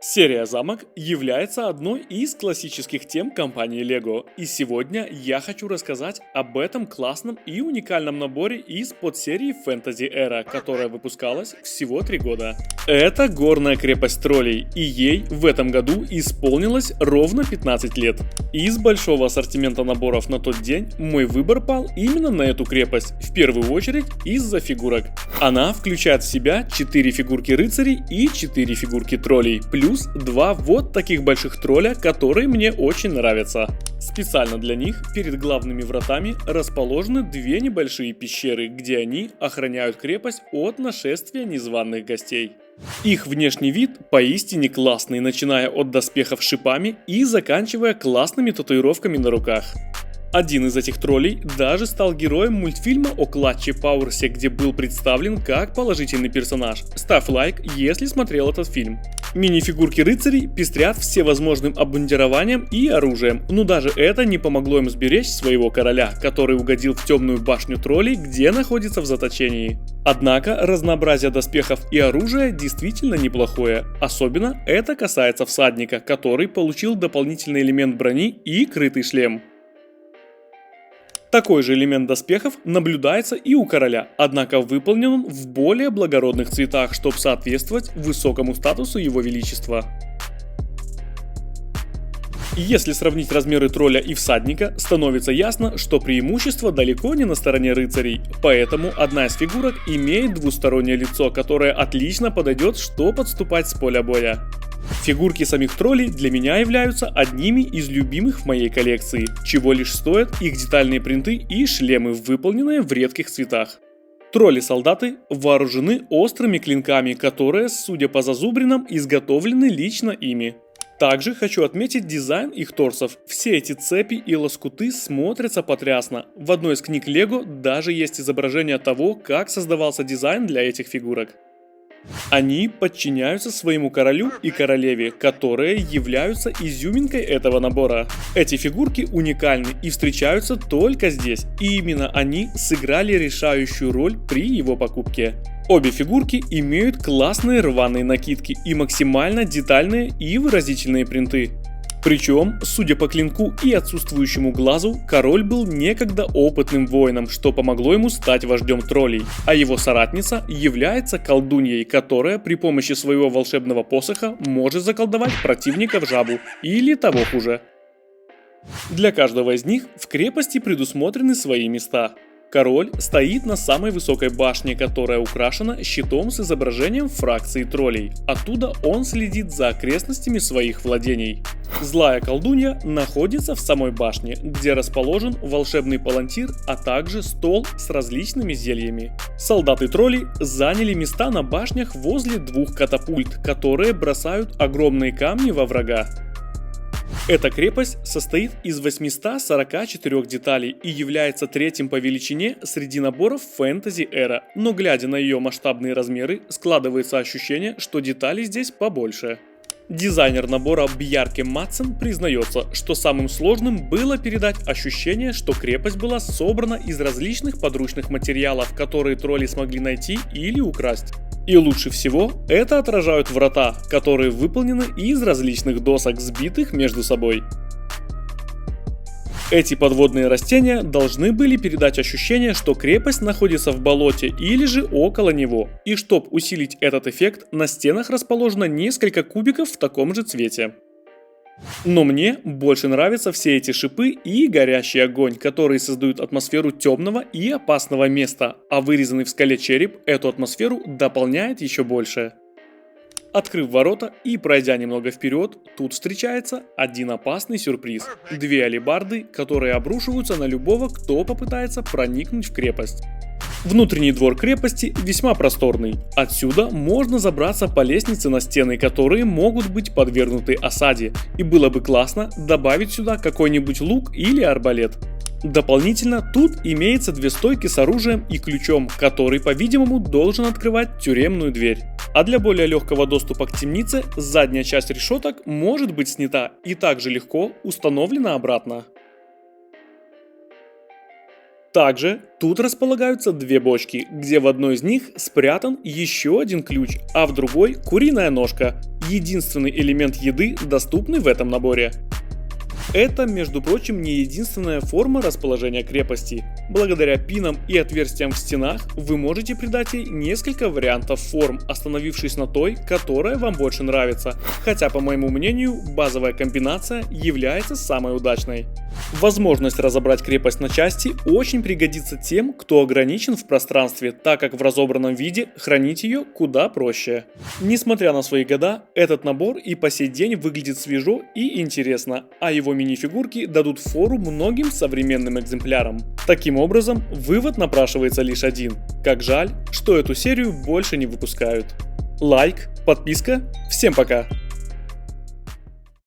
Серия «Замок» является одной из классических тем компании LEGO, и сегодня я хочу рассказать об этом классном и уникальном наборе из подсерии Fantasy Era, которая выпускалась всего 3 года. Это горная крепость троллей, и ей в этом году исполнилось ровно 15 лет. Из большого ассортимента наборов на тот день мой выбор пал именно на эту крепость, в первую очередь из-за фигурок. Она включает в себя 4 фигурки рыцарей и 4 фигурки троллей, плюс 2 вот таких больших тролля, которые мне очень нравятся. Специально для них перед главными вратами расположены 2 небольшие пещеры, где они охраняют крепость от нашествия незваных гостей. Их внешний вид поистине классный, начиная от доспехов с шипами и заканчивая классными татуировками на руках. Один из этих троллей даже стал героем мультфильма о Клатче Пауэрсе, где был представлен как положительный персонаж. Ставь лайк, если смотрел этот фильм. Мини-фигурки рыцарей пестрят всевозможным обмундированием и оружием, но даже это не помогло им сберечь своего короля, который угодил в темную башню троллей, где находится в заточении. Однако разнообразие доспехов и оружия действительно неплохое, особенно это касается всадника, который получил дополнительный элемент брони и крытый шлем. Такой же элемент доспехов наблюдается и у короля, однако выполнен он в более благородных цветах, чтобы соответствовать высокому статусу его величества. Если сравнить размеры тролля и всадника, становится ясно, что преимущество далеко не на стороне рыцарей, поэтому одна из фигурок имеет двустороннее лицо, которое отлично подойдет, чтобы подступать с поля боя. Фигурки самих троллей для меня являются одними из любимых в моей коллекции, чего лишь стоят их детальные принты и шлемы, выполненные в редких цветах. Тролли-солдаты вооружены острыми клинками, которые, судя по зазубринам, изготовлены лично ими. Также хочу отметить дизайн их торсов. Все эти цепи и лоскуты смотрятся потрясно. В одной из книг LEGO даже есть изображение того, как создавался дизайн для этих фигурок. Они подчиняются своему королю и королеве, которые являются изюминкой этого набора. Эти фигурки уникальны и встречаются только здесь, и именно они сыграли решающую роль при его покупке. Обе фигурки имеют классные рваные накидки и максимально детальные и выразительные принты. Причем, судя по клинку и отсутствующему глазу, король был некогда опытным воином, что помогло ему стать вождем троллей, а его соратница является колдуньей, которая при помощи своего волшебного посоха может заколдовать противника в жабу или того хуже. Для каждого из них в крепости предусмотрены свои места. Король стоит на самой высокой башне, которая украшена щитом с изображением фракции троллей. Оттуда он следит за окрестностями своих владений. Злая колдунья находится в самой башне, где расположен волшебный палантир, а также стол с различными зельями. Солдаты троллей заняли места на башнях возле 2 катапульт, которые бросают огромные камни во врага. Эта крепость состоит из 844 деталей и является 3-м по величине среди наборов Fantasy Era, но глядя на ее масштабные размеры, складывается ощущение, что деталей здесь побольше. Дизайнер набора Бьярке Матсен признается, что самым сложным было передать ощущение, что крепость была собрана из различных подручных материалов, которые тролли смогли найти или украсть. И лучше всего это отражают врата, которые выполнены из различных досок, сбитых между собой. Эти подводные растения должны были передать ощущение, что крепость находится в болоте или же около него. И чтобы усилить этот эффект, на стенах расположено несколько кубиков в таком же цвете. Но мне больше нравятся все эти шипы и горящий огонь, которые создают атмосферу темного и опасного места, а вырезанный в скале череп эту атмосферу дополняет еще больше. Открыв ворота и пройдя немного вперед, тут встречается один опасный сюрприз. 2 алебарды, которые обрушиваются на любого, кто попытается проникнуть в крепость. Внутренний двор крепости весьма просторный. Отсюда можно забраться по лестнице на стены, которые могут быть подвергнуты осаде. И было бы классно добавить сюда какой-нибудь лук или арбалет. Дополнительно тут имеется 2 стойки с оружием и ключом, который, по-видимому, должен открывать тюремную дверь. А для более легкого доступа к темнице задняя часть решеток может быть снята и также легко установлена обратно. Также тут располагаются две бочки, где в одной из них спрятан еще один ключ, а в другой куриная ножка. Единственный элемент еды, доступный в этом наборе. Это, между прочим, не единственная форма расположения крепости. Благодаря пинам и отверстиям в стенах вы можете придать ей несколько вариантов форм, остановившись на той, которая вам больше нравится. Хотя, по моему мнению, базовая комбинация является самой удачной. Возможность разобрать крепость на части очень пригодится тем, кто ограничен в пространстве, так как в разобранном виде хранить ее куда проще. Несмотря на свои года, этот набор и по сей день выглядит свежо и интересно, а его мини-фигурки дадут фору многим современным экземплярам. Таким образом, вывод напрашивается лишь один. Как жаль, что эту серию больше не выпускают. Лайк, подписка. Всем пока!